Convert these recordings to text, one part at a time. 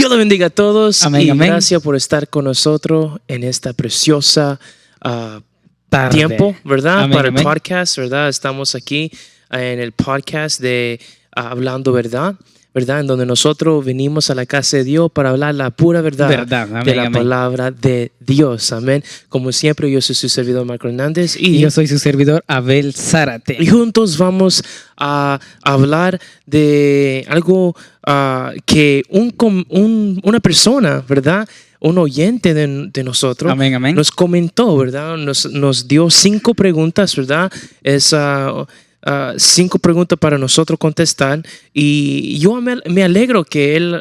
Dios lo bendiga a todos. Amén, y amén. gracias por estar con nosotros en esta preciosa Tarde. tiempo, ¿verdad? Amén, Para el amén. podcast, ¿verdad? Estamos aquí en el podcast de Hablando Verdad, ¿verdad? En donde nosotros venimos a la casa de Dios para hablar la pura verdad, Amén, de la amén. palabra de Dios. Amén. Como siempre, yo soy su servidor Marco Hernández Y yo soy su servidor Abel Zárate. y juntos vamos a hablar de algo que una persona, ¿verdad? Un oyente de nosotros Amén, amén. nos comentó, ¿verdad? Nos dio 5 preguntas, ¿verdad? Es 5 preguntas para nosotros contestar. Y yo me alegro que él,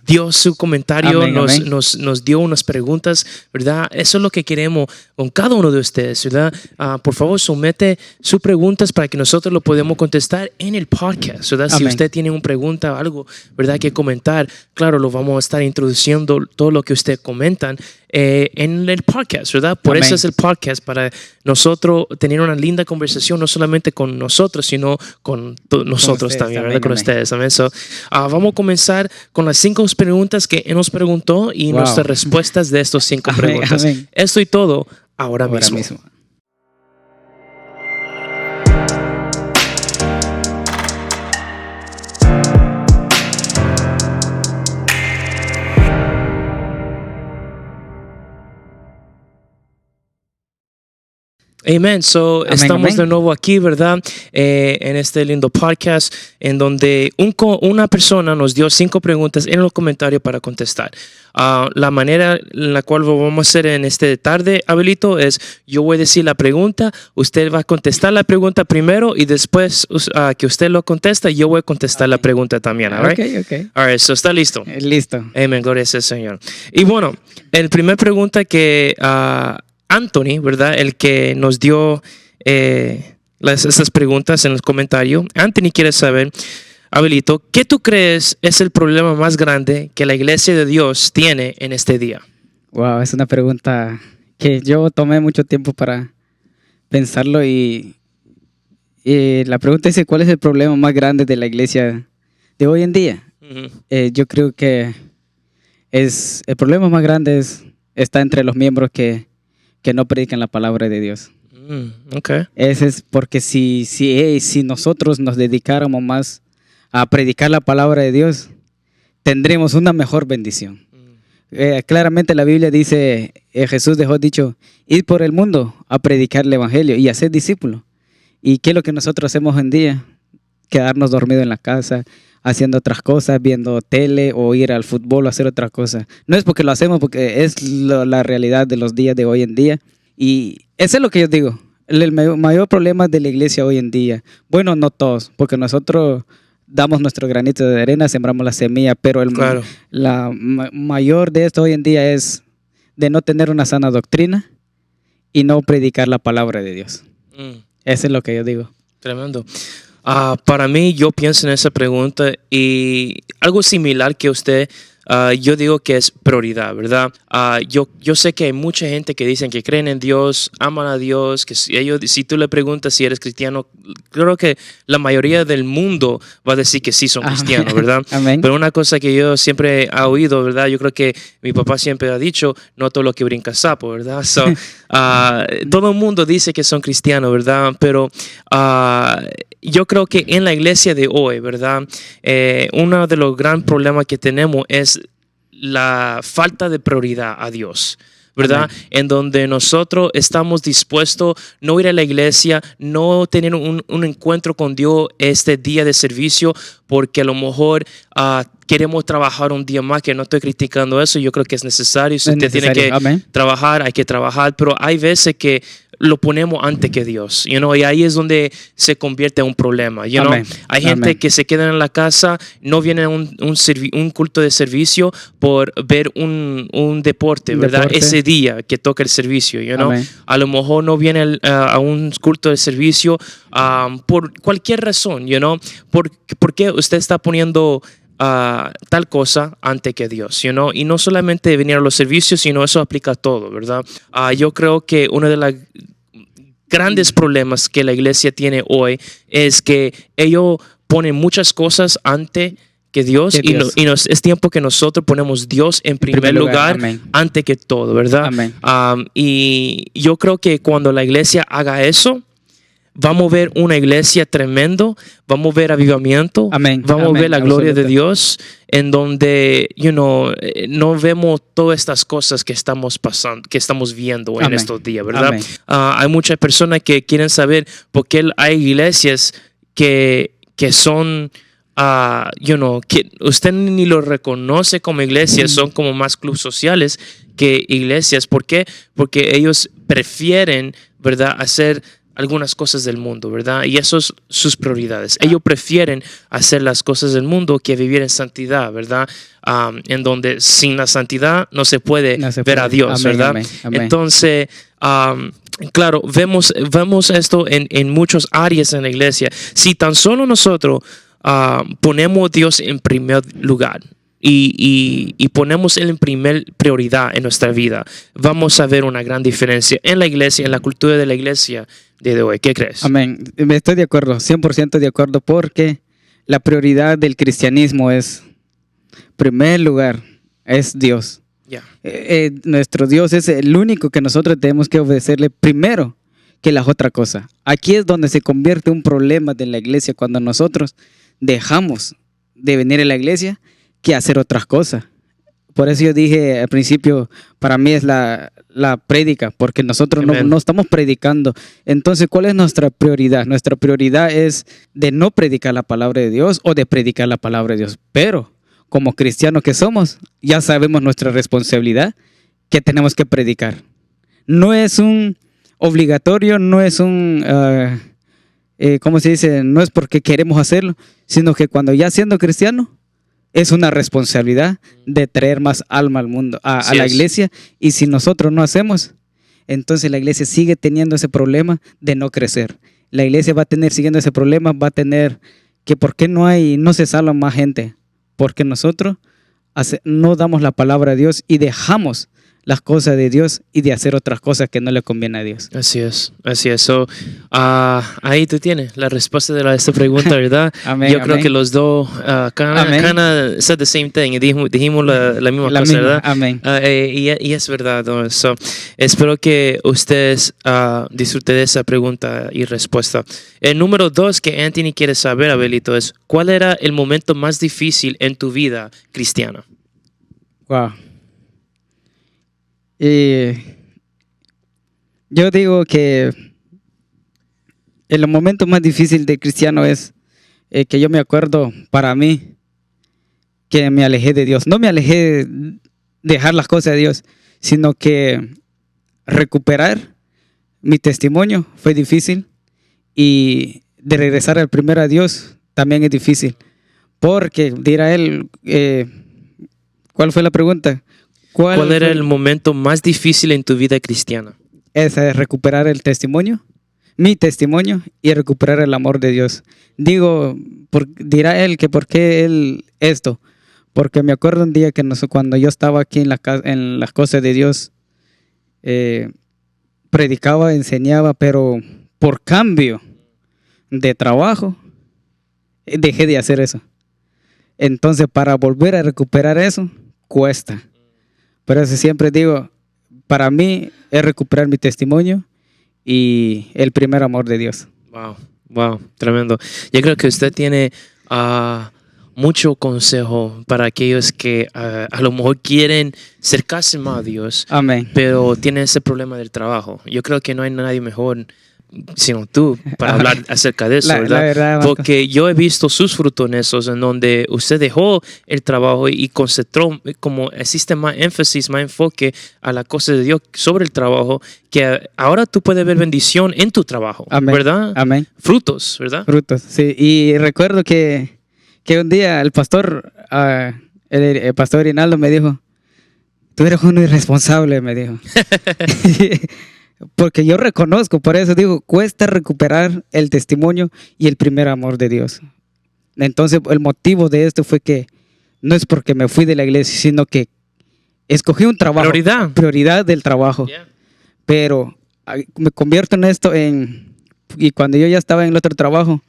dio su comentario, Amén, amén. nos dio unas preguntas, ¿verdad? Eso es lo que queremos con cada uno de ustedes, ¿verdad? Por favor, somete sus preguntas para que nosotros lo podamos contestar en el podcast, ¿verdad? Si Amén. usted tiene una pregunta o algo, ¿verdad? Que comentar, claro, lo vamos a estar introduciendo todo lo que usted comentan en el podcast, ¿verdad? Por Amén. eso es el podcast, para nosotros tener una linda conversación, no solamente con nosotros, sino con nosotros ustedes también, ¿verdad? también, Con amén. ustedes también. So, vamos a comenzar con las 5 preguntas que él nos preguntó y Wow. nuestras respuestas de estas 5 Amén, preguntas. amén. Esto y todo ahora mismo. Amen. So, Amén, estamos amén. de nuevo aquí, ¿verdad? En este lindo podcast en donde una persona nos dio 5 preguntas en los comentarios para contestar. La manera en la cual lo vamos a hacer en esta tarde, Abelito, es yo voy a decir la pregunta, usted va a contestar la pregunta primero y después que usted lo contesta, yo voy a contestar la pregunta también. All right? Ok. All right, so, ¿está listo? Listo. Amén, gloria sea al Señor. Y bueno, el primer pregunta que Anthony, ¿verdad? El que nos dio esas preguntas en los comentarios. Anthony quiere saber, Abelito, ¿qué tú crees es el problema más grande que la iglesia de Dios tiene en este día? Wow, es una pregunta que yo tomé mucho tiempo para pensarlo y la pregunta es ¿cuál es el problema más grande de la iglesia de hoy en día? Yo creo que el problema más grande está entre los miembros que no predican la palabra de Dios. Okay. Ese es porque si nosotros nos dedicáramos más a predicar la palabra de Dios, tendremos una mejor bendición. Claramente la Biblia dice, Jesús dejó dicho, ir por el mundo a predicar el evangelio y a ser discípulos. ¿Y qué es lo que nosotros hacemos hoy en día? Quedarnos dormidos en la casa, haciendo otras cosas, viendo tele o ir al fútbol o hacer otras cosas. No es porque lo hacemos, porque es la realidad de los días de hoy en día. Y eso es lo que yo digo. El mayor problema de la iglesia hoy en día, bueno, no todos, porque nosotros damos nuestro granito de arena, sembramos la semilla, pero Claro. la mayor de esto hoy en día es de no tener una sana doctrina y no predicar la palabra de Dios. Eso es lo que yo digo. Tremendo. Para mí, yo pienso en esa pregunta y algo similar que usted, yo digo que es prioridad, ¿verdad? Yo sé que hay mucha gente que dicen que creen en Dios, aman a Dios, que si tú le preguntas si eres cristiano, creo que la mayoría del mundo va a decir que sí son cristianos, ¿verdad? Amén. Pero una cosa que yo siempre he oído, ¿verdad? Yo creo que mi papá siempre ha dicho, no todo lo que brinca es sapo, ¿verdad? So, todo el mundo dice que son cristianos, ¿verdad? Pero yo creo que en la iglesia de hoy, ¿verdad? Uno de los grandes problemas que tenemos es la falta de prioridad a Dios, ¿verdad? Amén. En donde nosotros estamos dispuestos a no ir a la iglesia, no tener un encuentro con Dios este día de servicio, porque a lo mejor queremos trabajar un día más, que no estoy criticando eso, yo creo que es necesario, si Es usted tiene necesario. que Amén. trabajar, hay que trabajar, pero hay veces que lo ponemos antes que Dios, y ahí es donde se convierte en un problema. Amén. Hay gente Amén. que se queda en la casa, no viene a un culto de servicio por ver un deporte, ¿verdad? Deporte. Ese día que toca el servicio, Amén. a lo mejor no viene a un culto de servicio por cualquier razón, ¿por qué usted está poniendo tal cosa ante que Dios, y no solamente venir a los servicios, sino eso aplica a todo, ¿verdad? Yo creo que uno de los grandes problemas que la iglesia tiene hoy es que ellos ponen muchas cosas ante que Dios, Que Dios. es tiempo que nosotros ponemos Dios en primer lugar Amén. antes que todo, ¿verdad? Amén. Y yo creo que cuando la iglesia haga eso, vamos a ver una iglesia tremendo, vamos a ver avivamiento, Amén. vamos Amén. a ver la gloria de Absoluta. Dios, en donde, no vemos todas estas cosas que estamos pasando, que estamos viendo en Amén. estos días, ¿verdad? Amén. Hay muchas personas que quieren saber por qué hay iglesias que son, que usted ni lo reconoce como iglesias, son como más clubes sociales que iglesias. ¿Por qué? Porque ellos prefieren, ¿verdad?, hacer algunas cosas del mundo, ¿verdad? Y eso es sus prioridades. Ellos prefieren hacer las cosas del mundo que vivir en santidad, ¿verdad? En donde sin la santidad no se puede ver a Dios, Amén, ¿verdad? amén, amén. Entonces, claro, vemos esto en muchas áreas en la iglesia. Si tan solo nosotros ponemos a Dios en primer lugar, y ponemos Él en primer prioridad en nuestra vida, vamos a ver una gran diferencia en la iglesia, en la cultura de la iglesia de hoy. ¿Qué crees? Amén. Estoy de acuerdo, 100% de acuerdo, porque la prioridad del cristianismo es, primer lugar, es Dios. Ya. Nuestro Dios es el único que nosotros tenemos que obedecerle primero que las otras cosas. Aquí es donde se convierte un problema de la iglesia, cuando nosotros dejamos de venir a la iglesia que hacer otras cosas. Por eso yo dije al principio, para mí es la prédica, porque nosotros no estamos predicando. Entonces, ¿cuál es nuestra prioridad? Nuestra prioridad es de no predicar la palabra de Dios o de predicar la palabra de Dios. Pero como cristianos que somos, ya sabemos nuestra responsabilidad, que tenemos que predicar. No es un obligatorio, no es un, ¿cómo se dice? No es porque queremos hacerlo, sino que cuando ya siendo cristiano, es una responsabilidad de traer más alma al mundo, a la iglesia. Y si nosotros no hacemos, entonces la iglesia sigue teniendo ese problema de no crecer. La iglesia va a tener, siguiendo ese problema, va a tener que ¿por qué no se salva más gente? Porque nosotros no damos la palabra a Dios y dejamos las cosas de Dios y de hacer otras cosas que no le conviene a Dios. Así es, así es. So, ahí tú tienes la respuesta de esta pregunta, ¿verdad? Amén, Yo creo amén. que los dos kind of said the same thing. Dijimos la misma cosa, ¿verdad? Amén. Y es verdad, ¿no? So, espero que ustedes disfruten de esa pregunta y respuesta. El número 2 que Anthony quiere saber, Abelito, es ¿cuál era el momento más difícil en tu vida cristiana? Wow. Yo digo que el momento más difícil de cristiano es que yo me acuerdo para mí que me alejé de Dios. No me alejé de dejar las cosas de Dios, sino que recuperar mi testimonio fue difícil, y de regresar al primero a Dios también es difícil. Porque dirá él, ¿cuál fue la pregunta? ¿Cuál era el momento más difícil en tu vida cristiana? Esa es recuperar el testimonio, mi testimonio, y recuperar el amor de Dios. Digo, dirá él que por qué él esto. Porque me acuerdo un día que cuando yo estaba aquí en las cosas de Dios, predicaba, enseñaba, pero por cambio de trabajo, dejé de hacer eso. Entonces, para volver a recuperar eso, cuesta. Por eso siempre digo, para mí es recuperar mi testimonio y el primer amor de Dios. Wow, tremendo. Yo creo que usted tiene mucho consejo para aquellos que a lo mejor quieren acercarse más a Dios, Amén. pero tienen ese problema del trabajo. Yo creo que no hay nadie mejor sino tú para hablar acerca de eso, ¿verdad? La verdad, porque yo he visto sus frutos en esos, en donde usted dejó el trabajo y concentró, como existe más énfasis, más enfoque a la cosa de Dios sobre el trabajo, que ahora tú puedes ver bendición en tu trabajo, Amén. ¿verdad? Amén. Frutos, ¿verdad? Frutos, sí. Y recuerdo que un día el pastor Rinaldo me dijo, tú eres un irresponsable, me dijo. Porque yo reconozco, por eso digo, cuesta recuperar el testimonio y el primer amor de Dios. Entonces, el motivo de esto fue que no es porque me fui de la iglesia, sino que escogí un trabajo. Prioridad del trabajo. Yeah. Pero me convierto en esto y cuando yo ya estaba en el otro trabajo,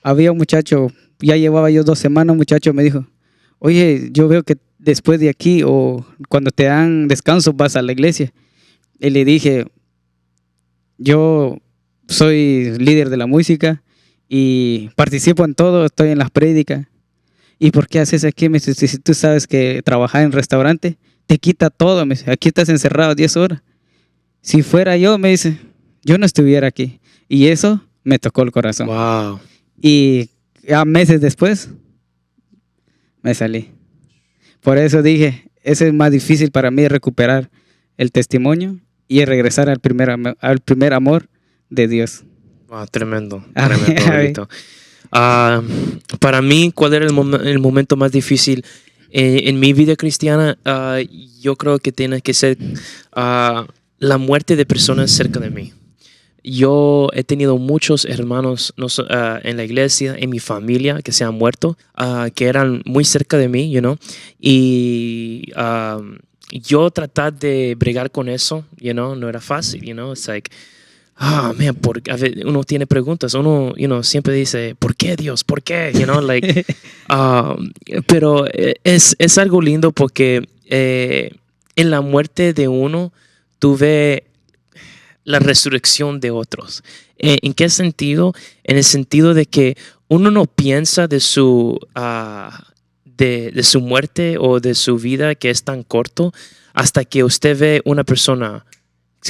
había un muchacho, ya llevaba yo 2 semanas, un muchacho me dijo, oye, yo veo que después de aquí o cuando te dan descanso vas a la iglesia. Y le dije, yo soy líder de la música y participo en todo, estoy en las prédicas. ¿Y por qué haces aquí? Me dice, si tú sabes que trabajar en restaurante te quita todo. Me dice, aquí estás encerrado 10 horas. Si fuera yo, me dice, yo no estuviera aquí. Y eso me tocó el corazón. Wow. Y a meses después me salí. Por eso dije, ese es más difícil para mí, recuperar el testimonio y regresar al primer amor de Dios. Wow, tremendo, Roberto. Para mí, ¿cuál era el momento más difícil en mi vida cristiana? Yo creo que tiene que ser la muerte de personas cerca de mí. Yo he tenido muchos hermanos en la iglesia, en mi familia, que se han muerto, que eran muy cerca de mí, y yo tratar de bregar con eso, no era fácil, it's like, a ver, uno tiene preguntas, uno, siempre dice, ¿por qué Dios? ¿Por qué? Pero es algo lindo porque en la muerte de uno, tuve la resurrección de otros. ¿En qué sentido? En el sentido de que uno no piensa de su muerte o de su vida que es tan corto hasta que usted ve una persona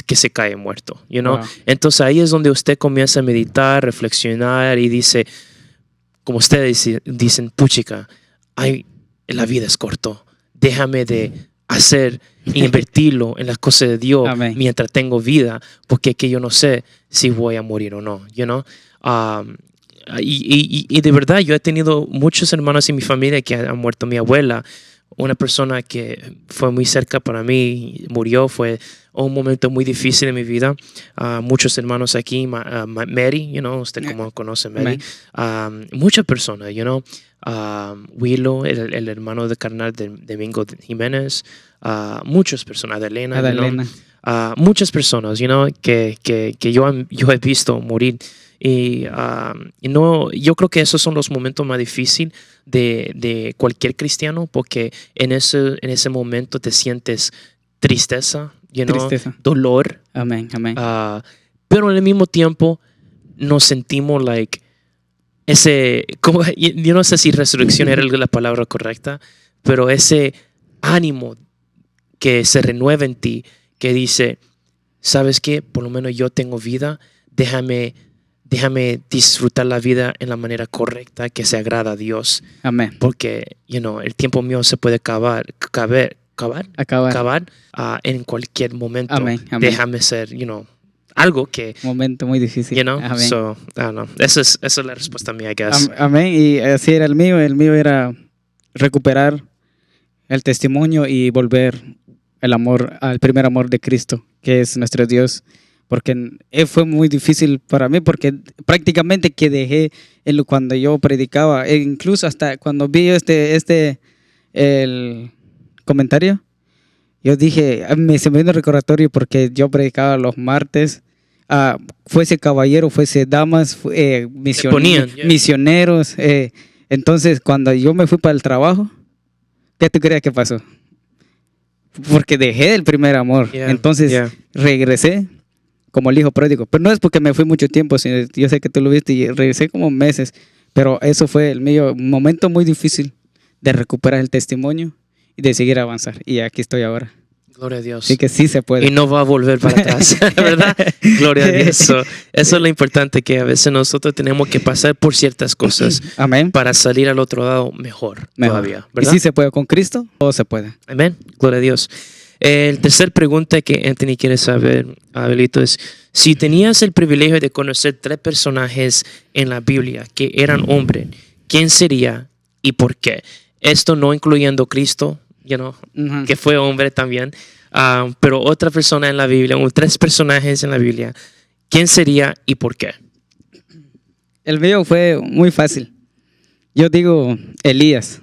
que se cae muerto, Wow. Entonces ahí es donde usted comienza a meditar, reflexionar y dice, como ustedes dicen, puchica, la vida es corto, déjame de hacer e invertirlo en las cosas de Dios. Amén. Mientras tengo vida, porque es que yo no sé si voy a morir o no, y de verdad yo he tenido muchos hermanos en mi familia que han muerto. Mi abuela, una persona que fue muy cerca para mí, murió. Fue un momento muy difícil en mi vida. Muchos hermanos aquí, Mary, usted como conoce Mary, muchas personas, Willow, el hermano de carnal de Domingo Jiménez, muchas personas, Adelena, muchas personas, que yo he visto morir. Y yo creo que esos son los momentos más difíciles de cualquier cristiano, porque en ese momento te sientes tristeza, dolor. Amén, amén. Pero al mismo tiempo nos sentimos yo no sé si resurrección era la palabra correcta, pero ese ánimo que se renueva en ti, que dice, ¿sabes qué? Por lo menos yo tengo vida, déjame disfrutar la vida en la manera correcta que se agrada a Dios. Amén. Porque, el tiempo mío se puede acabar en cualquier momento. Amén, amén. Déjame ser, algo que... Momento muy difícil. Amén. So, I don't know. Esa es la respuesta mía, I guess. Amén. Y así era el mío. El mío era recuperar el testimonio y volver al primer amor de Cristo, que es nuestro Dios. Porque fue muy difícil para mí, porque prácticamente que dejé cuando yo predicaba, e incluso hasta cuando vi el comentario, yo dije, se me vino el recordatorio, porque yo predicaba los martes, fuese caballero, fuese damas, misioneros. Entonces, cuando yo me fui para el trabajo, ¿qué tú crees que pasó? Porque dejé el primer amor. Entonces, regresé como el hijo pródigo. Pero no es porque me fui mucho tiempo, sino yo sé que tú lo viste y regresé como meses. Pero eso fue el mío, un momento muy difícil de recuperar el testimonio y de seguir avanzar. Y aquí estoy ahora. Gloria a Dios. Así que sí se puede. Y no va a volver para atrás, ¿verdad? Gloria a Dios. Eso es lo importante, que a veces nosotros tenemos que pasar por ciertas cosas. Amén. Para salir al otro lado mejor. Todavía, ¿verdad? Y sí se puede con Cristo, todo se puede. Amén. Gloria a Dios. El tercer pregunta que Anthony quiere saber, Abelito, es: si tenías el privilegio de conocer 3 personajes en la Biblia que eran hombres, ¿quién sería y por qué? Esto no incluyendo Cristo, que fue hombre también, pero otra persona en la Biblia, 3 personajes en la Biblia, ¿quién sería y por qué? El mío fue muy fácil. Yo digo Elías.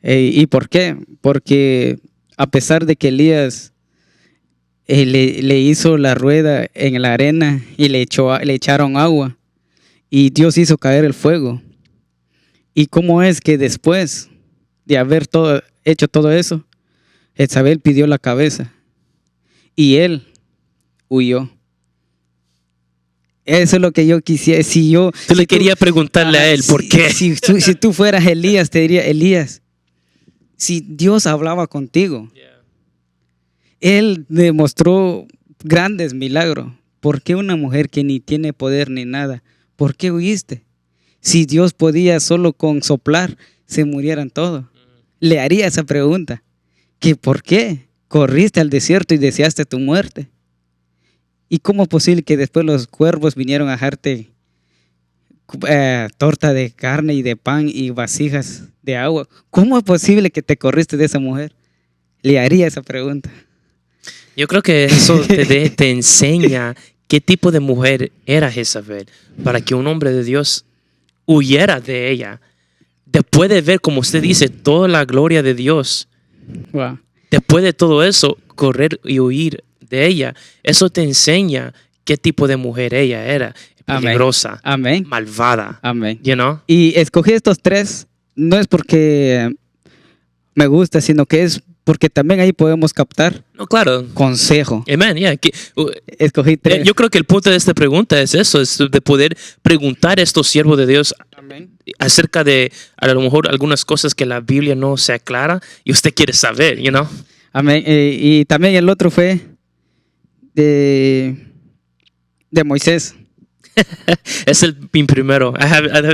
¿Y por qué? Porque a pesar de que Elías le hizo la rueda en la arena y le echaron agua, y Dios hizo caer el fuego. ¿Y cómo es que después de haber hecho todo eso, Jezabel pidió la cabeza y él huyó. Eso es lo que yo quisiera. Quería preguntarle a él, ¿por qué? Si tú fueras Elías, te diría, Elías, si Dios hablaba contigo, Él demostró grandes milagros. ¿Por qué una mujer que ni tiene poder ni nada? ¿Por qué huiste? Si Dios podía solo con soplar, se murieran todos. Le haría esa pregunta. ¿Que por qué corriste al desierto y deseaste tu muerte? ¿Y cómo es posible que después los cuervos vinieron a dejarte torta de carne y de pan y vasijas de agua? ¿Cómo es posible que te corriste de esa mujer? Le haría esa pregunta. Yo creo que eso te enseña qué tipo de mujer era Jezabel, para que un hombre de Dios huyera de ella. Después de ver, como usted dice, toda la gloria de Dios, Wow. después de todo eso, correr y huir de ella, eso te enseña qué tipo de mujer ella era. Peligrosa, Amén. malvada. Amén. You know? Y escogí estos tres, no es porque me gusta, sino que es porque también ahí podemos captar No, claro. consejo. Amen, yeah. Escogí tres. Yo creo que el punto de esta pregunta es eso, es de poder preguntar a estos siervos de Dios Amén. acerca de a lo mejor algunas cosas que la Biblia no se aclara y usted quiere saber, you know? Amén. Y también el otro fue de Moisés. Es mi primero.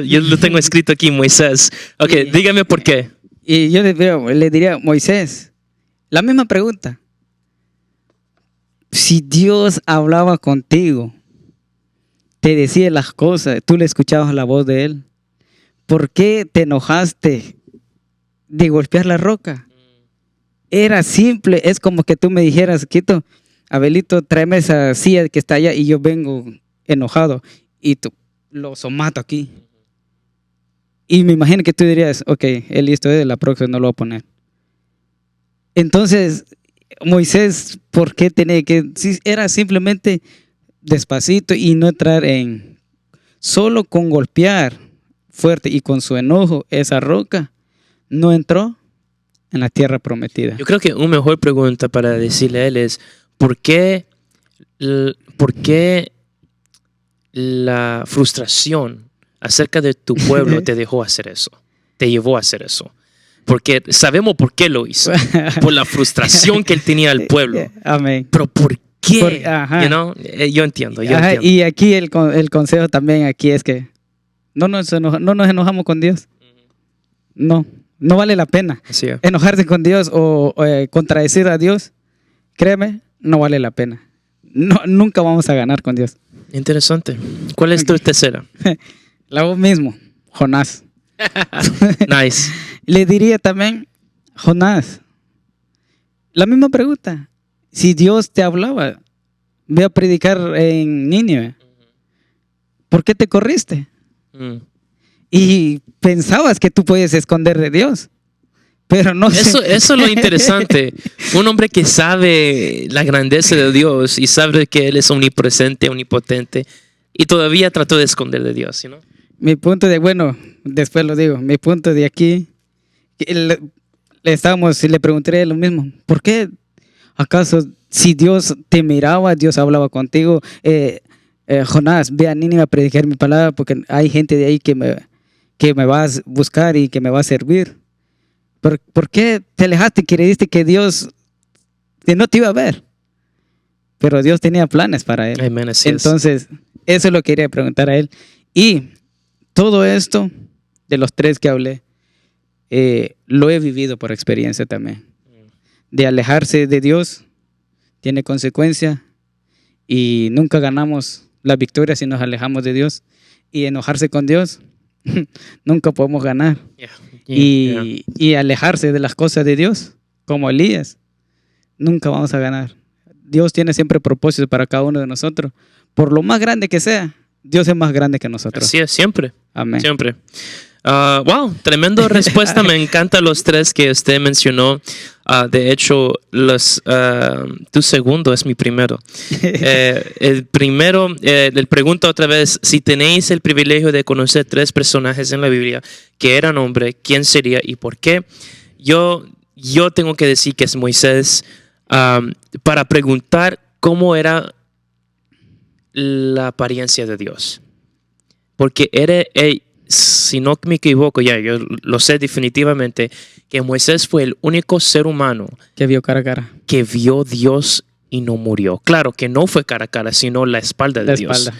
Yo lo tengo escrito aquí, Moisés. Ok, dígame por qué. Y yo le diría, Moisés, la misma pregunta. Si Dios hablaba contigo, te decía las cosas, tú le escuchabas la voz de Él, ¿por qué te enojaste de golpear la roca? Era simple, es como que tú me dijeras, Quito, Abelito, tráeme esa silla que está allá y yo vengo enojado y tú lo somato aquí. Y me imagino que tú dirías, ok, listo, la próxima no lo voy a poner. Entonces, Moisés, ¿por qué tenía que...? Si era simplemente despacito y no entrar en... Solo con golpear fuerte y con su enojo esa roca, no entró en la tierra prometida. Yo creo que una mejor pregunta para decirle a él es, ¿por qué la frustración acerca de tu pueblo te dejó hacer eso? Te llevó a hacer eso. Porque sabemos por qué lo hizo. Por la frustración que él tenía al pueblo. Amén. Pero ¿por qué? Ajá. You know? Yo entiendo. Ajá, y aquí el consejo también aquí es que no nos enojamos con Dios. No vale la pena. Sí. Enojarse con Dios o contradecir a Dios, créeme, no vale la pena. Nunca vamos a ganar con Dios. Interesante. ¿Cuál es tu tercera? La voz mismo, Jonás. Nice. Le diría también, Jonás, la misma pregunta. Si Dios te hablaba, ve a predicar en Nínive, ¿por qué te corriste? Y pensabas que tú puedes esconder de Dios, pero no. Eso es lo interesante. Un hombre que sabe la grandeza de Dios y sabe que Él es omnipresente, omnipotente, y todavía trató de esconder de Dios, ¿no? Mi punto después lo digo, mi punto de aquí, le pregunté lo mismo. ¿Por qué acaso si Dios te miraba, Dios hablaba contigo? Jonás, ve a Nínive a predicar mi palabra porque hay gente de ahí que me va a buscar y que me va a servir. ¿Por qué te alejaste y creíste que Dios no te iba a ver? Pero Dios tenía planes para él. Amen, así Entonces, eso lo quería preguntar a él. Y todo esto, de los tres que hablé, lo he vivido por experiencia también. De alejarse de Dios tiene consecuencia y nunca ganamos la victoria si nos alejamos de Dios. Y enojarse con Dios, nunca podemos ganar. Y alejarse de las cosas de Dios, como Elías, nunca vamos a ganar. Dios tiene siempre propósitos para cada uno de nosotros. Por lo más grande que sea, Dios es más grande que nosotros. Así es, siempre. Amén. Siempre. Wow, tremenda respuesta. Me encantan los tres que usted mencionó. De hecho, tu segundo es mi primero. El primero, le pregunto otra vez, si tenéis el privilegio de conocer tres personajes en la Biblia que eran hombres, ¿quién sería y por qué? yo tengo que decir que es Moisés para preguntar cómo era la apariencia de Dios. Porque si no me equivoco, yo lo sé definitivamente, que Moisés fue el único ser humano Que vio cara a cara. que vio a Dios y no murió. Claro que no fue cara a cara, sino la espalda de Dios.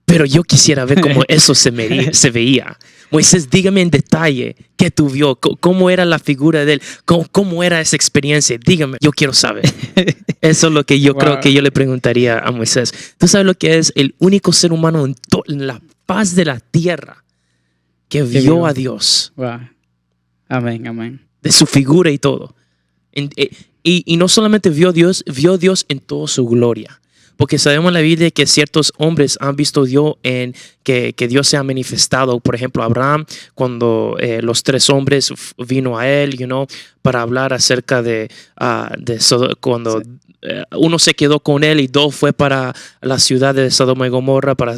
Pero yo quisiera ver cómo eso se veía. Moisés, dígame en detalle qué tú vio, cómo era la figura de él, cómo era esa experiencia. Dígame, yo quiero saber. Eso es lo que yo creo que yo le preguntaría a Moisés. ¿Tú sabes lo que es el único ser humano en la faz de la tierra que vio a Dios? Wow. Amén, amén. De su figura y todo. Y no solamente vio a Dios en toda su gloria. Porque sabemos en la Biblia que ciertos hombres han visto Dios que Dios se ha manifestado. Por ejemplo, Abraham, cuando los 3 hombres vino a él, para hablar acerca de cuando uno se quedó con él y 2 fue para la ciudad de Sodoma y Gomorra para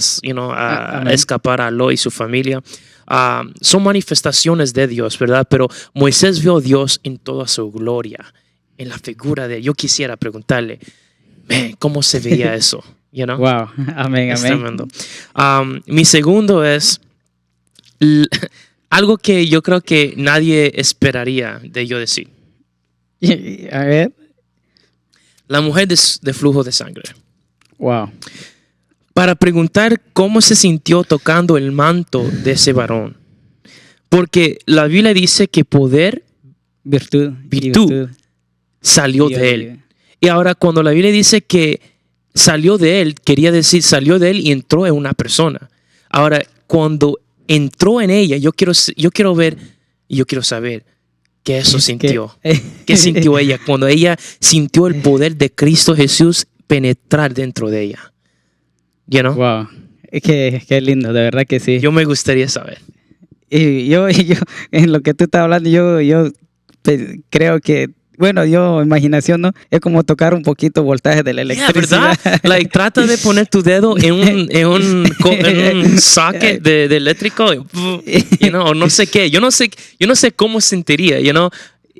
escapar a Lot y su familia. Son manifestaciones de Dios, ¿verdad? Pero Moisés vio a Dios en toda su gloria, en la figura de él. Yo quisiera preguntarle, ¿cómo se veía eso? Wow, amén, Es amén. tremendo. Mi segundo es algo que yo creo que nadie esperaría de yo decir. A ver. La mujer de flujo de sangre. Wow. Para preguntar cómo se sintió tocando el manto de ese varón. Porque la Biblia dice que poder, Virtud salió de él. Y ahora cuando la Biblia dice que salió de él, quería decir salió de él y entró en una persona. Ahora, cuando entró en ella, yo quiero ver y yo quiero saber qué eso sintió. ¿Qué sintió ella cuando ella sintió el poder de Cristo Jesús penetrar dentro de ella? Wow. Qué lindo, de verdad que sí. Yo me gustaría saber. Y yo en lo que tú estás hablando, yo creo que, bueno, imaginación, ¿no? Es como tocar un poquito voltaje de la electricidad. ¿Verdad? Trata de poner tu dedo en un socket de eléctrico, o no sé qué. Yo no sé cómo sentiría,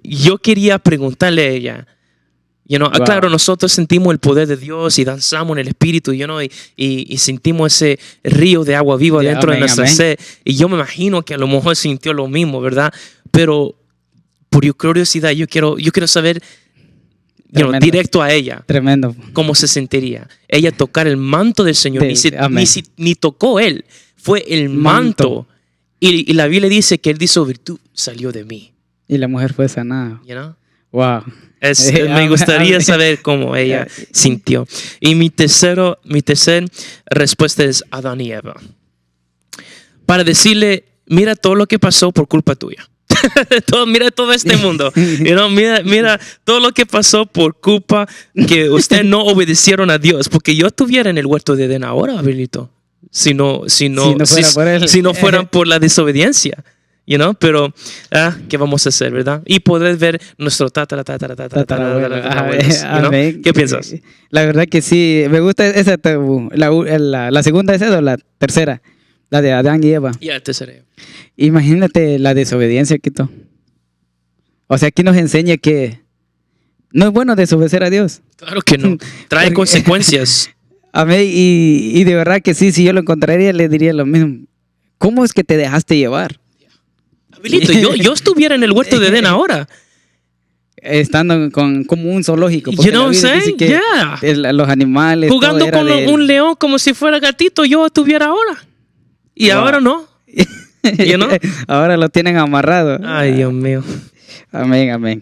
Yo quería preguntarle a ella. Wow. Claro, nosotros sentimos el poder de Dios y danzamos en el Espíritu, y sentimos ese río de agua viva dentro de nuestra sed. Y yo me imagino que a lo mejor sintió lo mismo, ¿verdad? Pero por curiosidad, yo quiero saber directo a ella. Tremendo. ¿Cómo se sentiría? Ella tocar el manto del Señor. Ni tocó él. Fue el manto. Y la Biblia dice que él dijo, virtud salió de mí. Y la mujer fue sanada. Wow. Me gustaría saber cómo ella sintió. Y mi tercer respuesta es Adán y Eva. Para decirle, mira todo lo que pasó por culpa tuya. Mira todo este mundo. Mira todo lo que pasó por culpa que ustedes no obedecieron a Dios. Porque yo estuviera en el huerto de Edén ahora, Abelito. Si no fueran por la desobediencia. Pero ¿qué vamos a hacer, verdad? Y poder ver nuestro ¿Qué piensas? La verdad que sí, me gusta esa la segunda es esa o la tercera, la de Adán y Eva. Ya, tercera. Imagínate la desobediencia, Quito. O sea, aquí nos enseña que no es bueno desobedecer a Dios. Claro que no. Trae consecuencias. Amén. Y de verdad que sí, si yo lo encontraría, le diría lo mismo. ¿Cómo es que te dejaste llevar? Abelito, yo estuviera en el huerto de Edén ahora. Estando como un zoológico. You know what I'm saying? Yeah. Los animales. Jugando con un león como si fuera gatito, yo estuviera ahora. Y ahora no. Ahora lo tienen amarrado. Ay, Dios mío. Amén.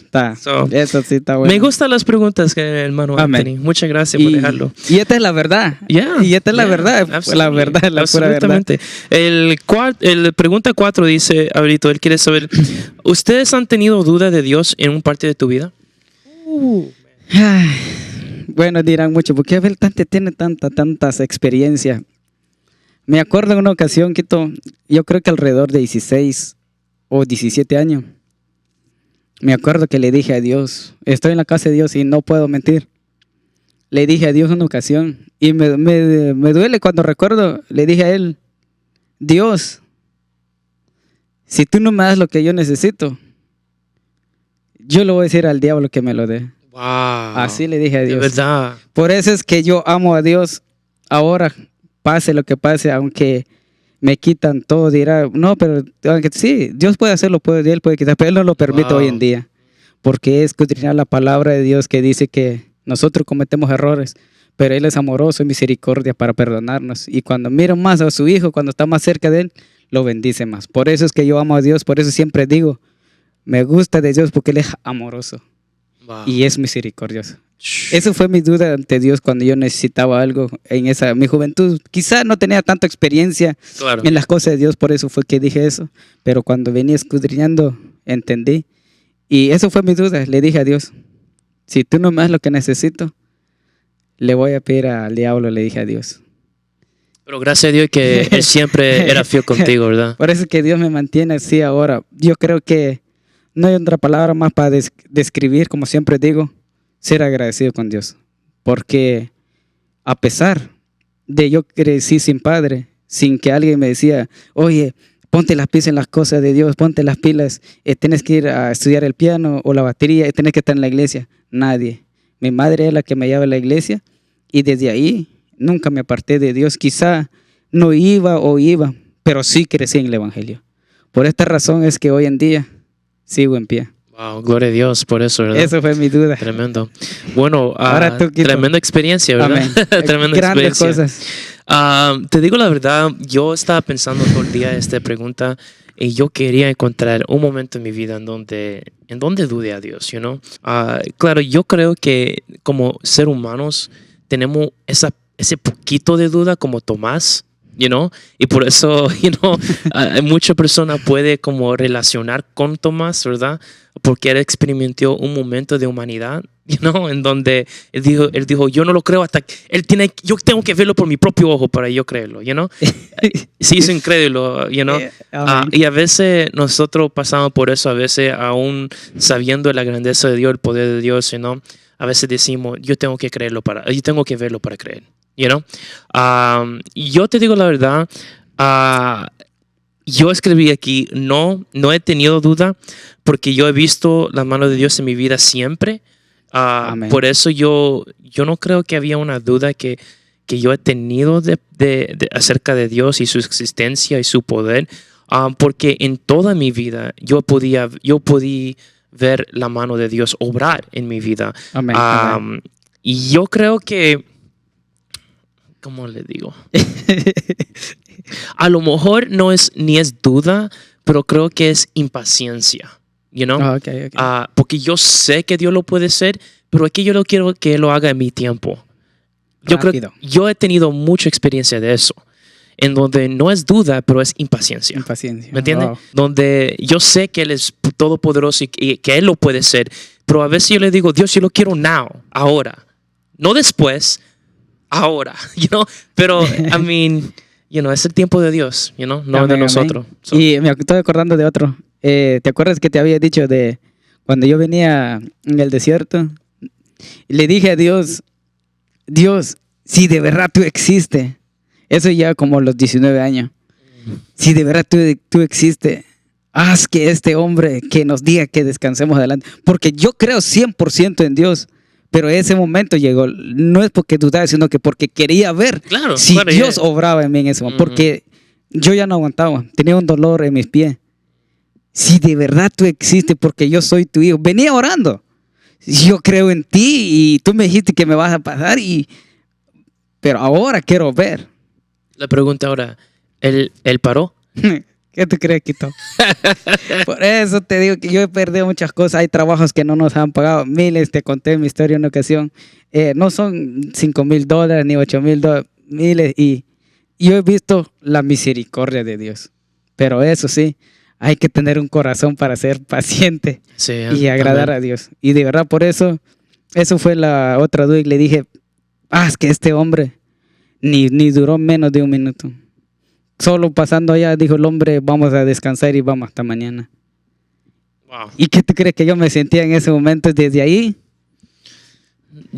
Eso sí está bueno. Me gustan las preguntas, hermano Anthony. Muchas gracias por dejarlo. Y esta es la verdad. Y esta es la verdad. La verdad, la pura verdad. El pregunta 4 dice, Abelito, él quiere saber, ¿ustedes han tenido duda de Dios en un parte de tu vida? Bueno, dirán mucho, ¿por qué Abel tiene tantas experiencias? Me acuerdo en una ocasión, Quito, yo creo que alrededor de 16 o 17 años. Me acuerdo que le dije a Dios, estoy en la casa de Dios y no puedo mentir. Le dije a Dios una ocasión y me duele cuando recuerdo, le dije a Él, Dios, si tú no me das lo que yo necesito, yo le voy a decir al diablo que me lo dé. Wow. Así le dije a De Dios. verdad. Por eso es que yo amo a Dios. Ahora, pase lo que pase, aunque me quitan todo, dirá, no, pero aunque sí, Dios puede hacerlo, Él puede quitar, pero Él no lo permite Wow. hoy en día. Porque es escudriñar la palabra de Dios que dice que nosotros cometemos errores, pero Él es amoroso y misericordia para perdonarnos. Y cuando miro más a su Hijo, cuando está más cerca de Él, lo bendice más. Por eso es que yo amo a Dios, por eso siempre digo, me gusta de Dios porque Él es amoroso Wow. y es misericordioso. Eso fue mi duda ante Dios cuando yo necesitaba algo en mi juventud. Quizá no tenía tanta experiencia Claro. en las cosas de Dios, por eso fue que dije eso. Pero cuando venía escudriñando, entendí. Y eso fue mi duda. Le dije a Dios, si tú no me das lo que necesito, le voy a pedir al diablo, le dije a Dios. Pero gracias a Dios que Él siempre era fiel contigo, ¿verdad? Por eso es que Dios me mantiene así ahora. Yo creo que no hay otra palabra más para describir, como siempre digo, ser agradecido con Dios. Porque a pesar de yo crecí sin padre, sin que alguien me decía, oye, ponte las pilas en las cosas de Dios, ponte las pilas, tienes que ir a estudiar el piano o la batería, tienes que estar en la iglesia. Nadie. Mi madre es la que me lleva a la iglesia y desde ahí nunca me aparté de Dios. Quizá no iba o iba, pero sí crecí en el evangelio. Por esta razón es que hoy en día sigo en pie. Wow, gloria a Dios por eso, ¿verdad? Eso fue mi duda. Tremendo. Bueno, Ahora tú, Quito. tremenda experiencia, ¿verdad? Amén. Tremenda Grandes experiencia. cosas. Te digo la verdad, yo estaba pensando todo el día esta pregunta y yo quería encontrar un momento en mi vida en donde dudé a Dios, you know? Claro, yo creo que como ser humanos tenemos ese poquito de duda como Tomás, you know? Y por eso, you know, mucha persona puede como relacionar con Tomás, ¿verdad? Porque él experimentó un momento de humanidad, you know, en donde él dijo, yo no lo creo hasta yo tengo que verlo por mi propio ojo para yo creerlo, you know. Se hizo incrédulo, you know. Y a veces nosotros pasamos por eso, a veces aún sabiendo la grandeza de Dios, el poder de Dios, you know, a veces decimos, yo tengo que verlo para creer, you know. Y yo te digo la verdad, yo escribí aquí, no he tenido duda porque yo he visto la mano de Dios en mi vida siempre. Por eso yo no creo que había una duda que yo he tenido acerca de Dios y su existencia y su poder, porque en toda mi vida yo podía ver la mano de Dios obrar en mi vida. Amén, amén. Y yo creo que, ¿cómo le digo? A lo mejor ni es duda, pero creo que es impaciencia. You know? Okay. Porque yo sé que Dios lo puede hacer, pero aquí yo no quiero que Él lo haga en mi tiempo. Yo he tenido mucha experiencia de eso, en donde no es duda, pero es impaciencia. ¿Me entiendes? Wow. Donde yo sé que Él es todopoderoso y que Él lo puede hacer, pero a veces yo le digo, Dios, yo lo quiero ahora, no después, ahora, you know? Pero, I mean, you know, es el tiempo de Dios, you know? No de nosotros. So. Y me estoy acordando de otro. ¿Te acuerdas que te había dicho de cuando yo venía en el desierto? Le dije a Dios, si de verdad tú existes, eso ya como a los 19 años, si de verdad tú existes, haz que este hombre que nos diga que descansemos adelante. Porque yo creo 100% en Dios, pero ese momento llegó, no es porque dudaba, sino que porque quería ver si Dios obraba en mí en ese momento, porque yo ya no aguantaba, tenía un dolor en mis pies. Si de verdad tú existes, porque yo soy tu hijo, venía orando. Yo creo en ti y tú me dijiste que me vas a pasar, pero ahora quiero ver. La pregunta ahora, ¿él paró? ¿Qué tú crees, Quito? Por eso te digo que yo he perdido muchas cosas. Hay trabajos que no nos han pagado. Miles, te conté mi historia en una ocasión. No son $5,000 ni $8,000, miles. Y yo he visto la misericordia de Dios. Pero eso sí, hay que tener un corazón para ser paciente y agradar a Dios. Y de verdad, por eso fue la otra duda. Y le dije, es que este hombre ni duró menos de un minuto. Solo pasando allá, dijo el hombre, vamos a descansar y vamos hasta mañana. Wow. ¿Y qué tú crees que yo me sentía en ese momento desde ahí?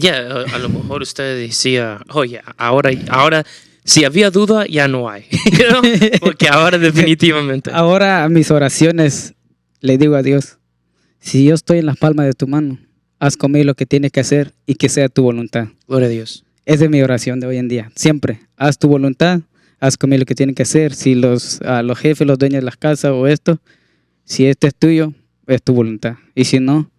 A lo mejor usted decía, oye, ahora si había duda, ya no hay. ¿No? Porque ahora definitivamente. Ahora mis oraciones le digo a Dios, si yo estoy en las palmas de tu mano, haz conmigo lo que tienes que hacer y que sea tu voluntad. Gloria a Dios. Esa es mi oración de hoy en día. Siempre, haz tu voluntad, haz conmigo lo que tienes que hacer. Si los jefes, los dueños de las casas o esto, si esto es tuyo, es tu voluntad. Y si no,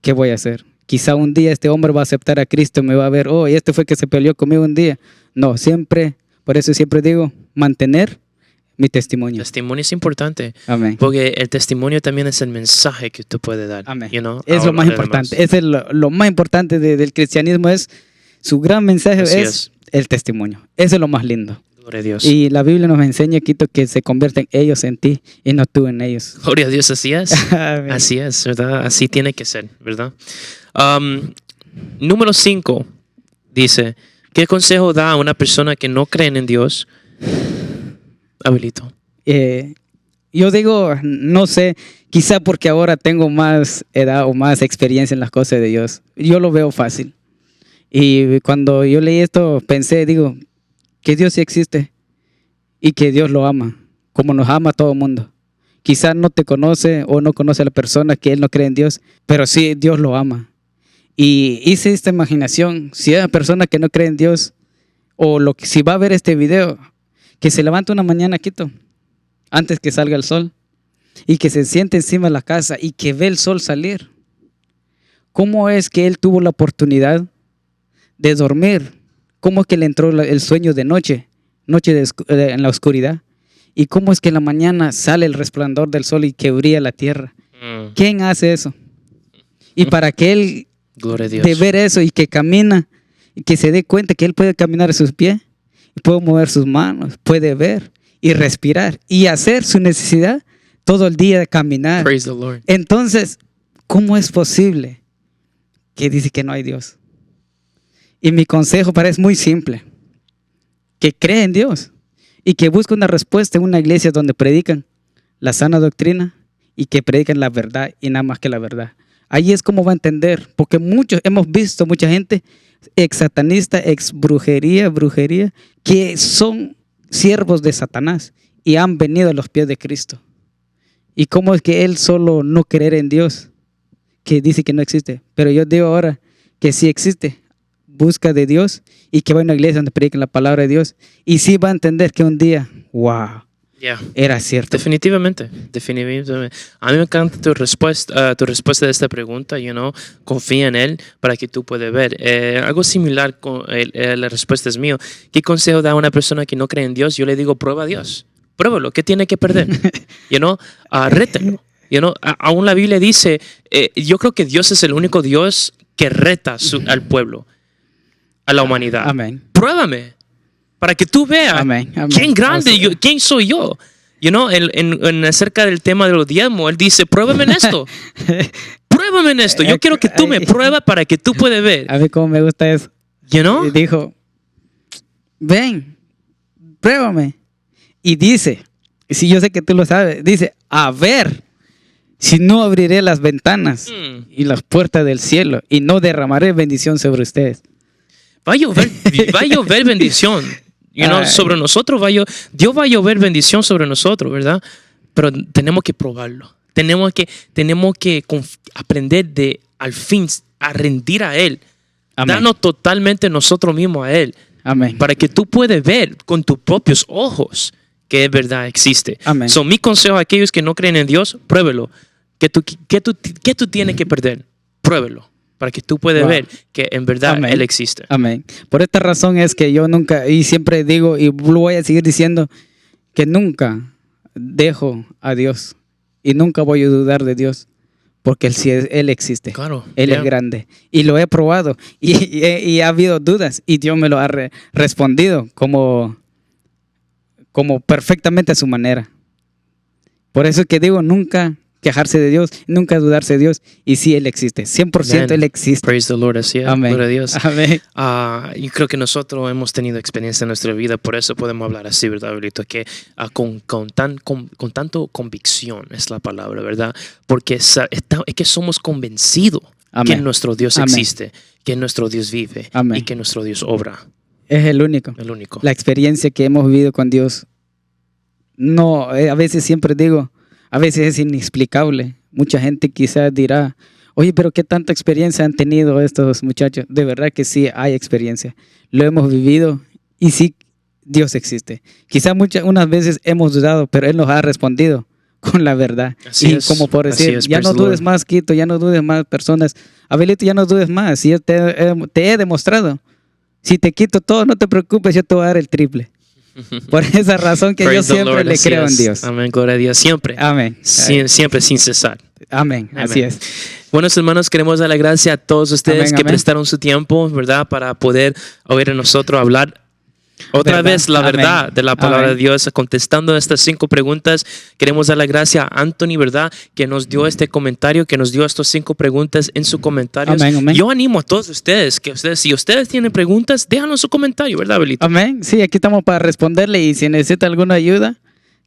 ¿qué voy a hacer? Quizá un día este hombre va a aceptar a Cristo, me va a ver, oh, y este fue que se peleó conmigo un día. No, siempre, por eso siempre digo, mantener mi testimonio. Testimonio es importante. Amén. Porque el testimonio también es el mensaje que tú puedes dar. Amén. You know, Es lo más importante. Es lo más importante del cristianismo, es su gran mensaje es el testimonio. Eso es lo más lindo. Gloria a Dios. Y la Biblia nos enseña, Quito, que se convierten ellos en ti y no tú en ellos. Gloria a Dios, así es. Amén. Así es, ¿verdad? Así tiene que ser, ¿verdad? Número 5 dice, ¿qué consejo da a una persona que no cree en Dios? Abelito. Yo digo, no sé, quizá porque ahora tengo más edad o más experiencia en las cosas de Dios. Yo lo veo fácil. Y cuando yo leí esto, pensé, digo, que Dios sí existe y que Dios lo ama, como nos ama a todo el mundo. Quizá no te conoce o no conoce a la persona que él no cree en Dios, pero sí Dios lo ama. Y hice esta imaginación, si hay una persona que no cree en Dios, o si va a ver este video, que se levante una mañana, Quito, antes que salga el sol, y que se siente encima de la casa y que ve el sol salir. ¿Cómo es que él tuvo la oportunidad de dormir? ¿Cómo es que le entró el sueño de noche en la oscuridad? ¿Y cómo es que en la mañana sale el resplandor del sol y que brilla la tierra? ¿Quién hace eso? Y para que él, Gloria a Dios, de ver eso y que camina, y que se dé cuenta que él puede caminar a sus pies, y puede mover sus manos, puede ver y respirar y hacer su necesidad todo el día de caminar. Praise the Lord. Entonces, ¿cómo es posible que dice que no hay Dios? Y mi consejo para él es muy simple: que cree en Dios y que busque una respuesta en una iglesia donde predican la sana doctrina y que predican la verdad y nada más que la verdad. Ahí es como va a entender, porque hemos visto mucha gente ex satanista, ex brujería, que son siervos de Satanás y han venido a los pies de Cristo. ¿Y cómo es que él solo no creer en Dios, que dice que no existe? Pero yo digo ahora que sí existe. Busca de Dios y que va a una iglesia donde prediquen la palabra de Dios y sí va a entender que un día, wow, era cierto. Definitivamente. A mí me encanta tu respuesta de esta pregunta. Confía en Él para que tú puedas ver. Algo similar con la respuesta es mío. ¿Qué consejo da a una persona que no cree en Dios? Yo le digo, prueba a Dios. Pruébalo. ¿Qué tiene que perder? Rétalo. Aún la Biblia dice, yo creo que Dios es el único Dios que reta al pueblo, a la humanidad. Amén. Pruébame para que tú veas quién grande, quién soy yo. En acerca del tema de los diezmos, él dice, pruébame en esto. Pruébame en esto. Yo quiero que tú me pruebas para que tú puedas ver. A mí cómo me gusta eso. Dijo, ven, pruébame. Y dice, si yo sé que tú lo sabes, dice, a ver si no abriré las ventanas y las puertas del cielo y no derramaré bendición sobre ustedes. Va a llover bendición. Sobre nosotros Dios va a llover bendición sobre nosotros, ¿verdad? Pero tenemos que probarlo. Tenemos que aprender al fin a rendir a Él. Amén. Darnos totalmente nosotros mismos a Él. Amén. Para que tú puedas ver con tus propios ojos que es verdad, existe. Amén. Mi consejo a aquellos que no creen en Dios, pruébelo. ¿Qué tú tienes que perder? Pruébelo. Para que tú puedas ver que en verdad Él existe. Amén. Por esta razón es que yo nunca, y siempre digo, y lo voy a seguir diciendo, que nunca dejo a Dios y nunca voy a dudar de Dios, porque Él existe. Claro. Él es grande. Y lo he probado y ha habido dudas y Dios me lo ha respondido como perfectamente a su manera. Por eso es que digo, nunca quejarse de Dios, nunca dudarse de Dios. Y sí, Él existe. 100% Amen. Él existe. Praise the Lord. Así es. Amén. Gloria a Dios. Amén. Yo creo que nosotros hemos tenido experiencia en nuestra vida, por eso podemos hablar así, ¿verdad, Abelito? Que con tanto convicción es la palabra, ¿verdad? Porque es que somos convencidos que nuestro Dios existe, que nuestro Dios vive y que nuestro Dios obra. Es el único. El único. La experiencia que hemos vivido con Dios. No, a veces siempre digo, a veces es inexplicable. Mucha gente quizás dirá, oye, pero ¿qué tanta experiencia han tenido estos muchachos? De verdad que sí hay experiencia. Lo hemos vivido y sí, Dios existe. Quizás unas veces hemos dudado, pero Él nos ha respondido con la verdad. Así y es, como por decir, así es, ya no praise the dudes Lord. más, Quito, ya no dudes más, personas. Abelito, ya no dudes más. Si yo te he demostrado. Si te quito todo, no te preocupes, yo te voy a dar el triple. Por esa razón que yo Praise the siempre Lord, le así creo en es. Dios. Amén, gloria a Dios. Siempre. Amén. Siempre sin cesar. Amén. Así Amén. es. Buenos hermanos, queremos dar la gracia a todos ustedes Amén, que amén. prestaron su tiempo, ¿verdad? Para poder oír a nosotros hablar otra ¿Verdad? vez la Amén. verdad de la palabra Amén. de Dios, contestando estas 5 preguntas. Queremos dar la gracia a Anthony, ¿verdad? Que nos dio este comentario, que nos dio estas 5 preguntas en sus comentarios. Amén, amén. Yo animo a todos ustedes, si ustedes tienen preguntas, déjanos su comentario, ¿verdad, Abelito? Amén. Sí, aquí estamos para responderle y si necesita alguna ayuda,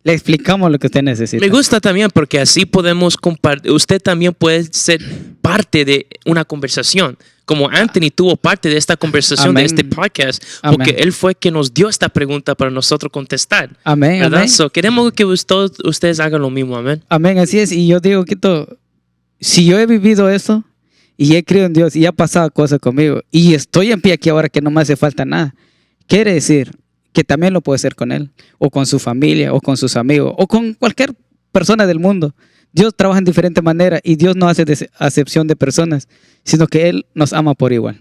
le explicamos lo que usted necesita. Me gusta también porque así podemos compartir. Usted también puede ser parte de una conversación, como Anthony tuvo parte de esta conversación, Amén. de este podcast, Amén. porque él fue quien nos dio esta pregunta para nosotros contestar. Amén, ¿Verdad? amén. So, queremos que todos ustedes hagan lo mismo, amén. Amén, así es. Y yo digo, Quito, si yo he vivido eso y he creído en Dios y ha pasado cosas conmigo y estoy en pie aquí ahora que no me hace falta nada, quiere decir que también lo puede hacer con Él, o con su familia, o con sus amigos, o con cualquier persona del mundo. Dios trabaja en diferentes maneras y Dios no hace acepción de personas, sino que Él nos ama por igual.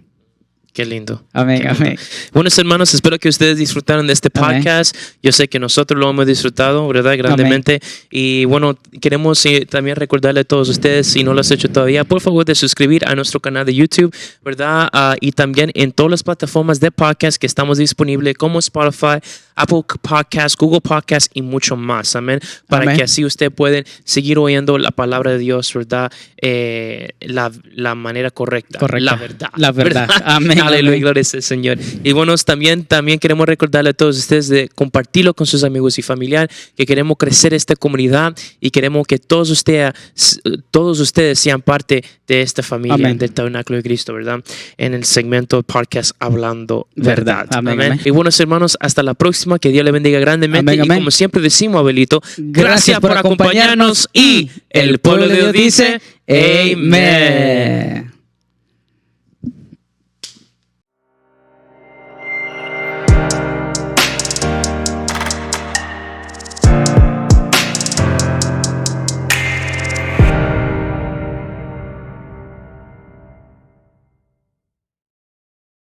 Qué lindo. Amén, Qué lindo. amén. Buenos hermanos, espero que ustedes disfrutaron de este Amén. podcast. Yo sé que nosotros lo hemos disfrutado, ¿verdad? Grandemente. Y bueno, queremos también recordarle a todos ustedes, si no lo has hecho todavía, por favor de suscribir a nuestro canal de YouTube, ¿verdad? Y también en todas las plataformas de podcast que estamos disponibles, como Spotify, Apple Podcasts, Google Podcasts y mucho más. Amén. Para Amén. que así usted pueda seguir oyendo la palabra de Dios, ¿verdad? La manera correcta. Correcta. La verdad. La verdad. ¿verdad? Amén. Aleluya, Amén. gloria al Señor. Y bueno, también queremos recordarle a todos ustedes de compartirlo con sus amigos y familiares, que queremos crecer esta comunidad y queremos que todos ustedes sean parte de esta familia. Amén. Del Tabernáculo de Cristo, ¿verdad? En el segmento podcast Hablando Verdad. Verdad. Amén, amén. Y buenos hermanos, hasta la próxima. Que Dios le bendiga grandemente. Amén, amén. Y como siempre decimos, Abelito, gracias por acompañarnos. Y el pueblo de Dios dice, Amén.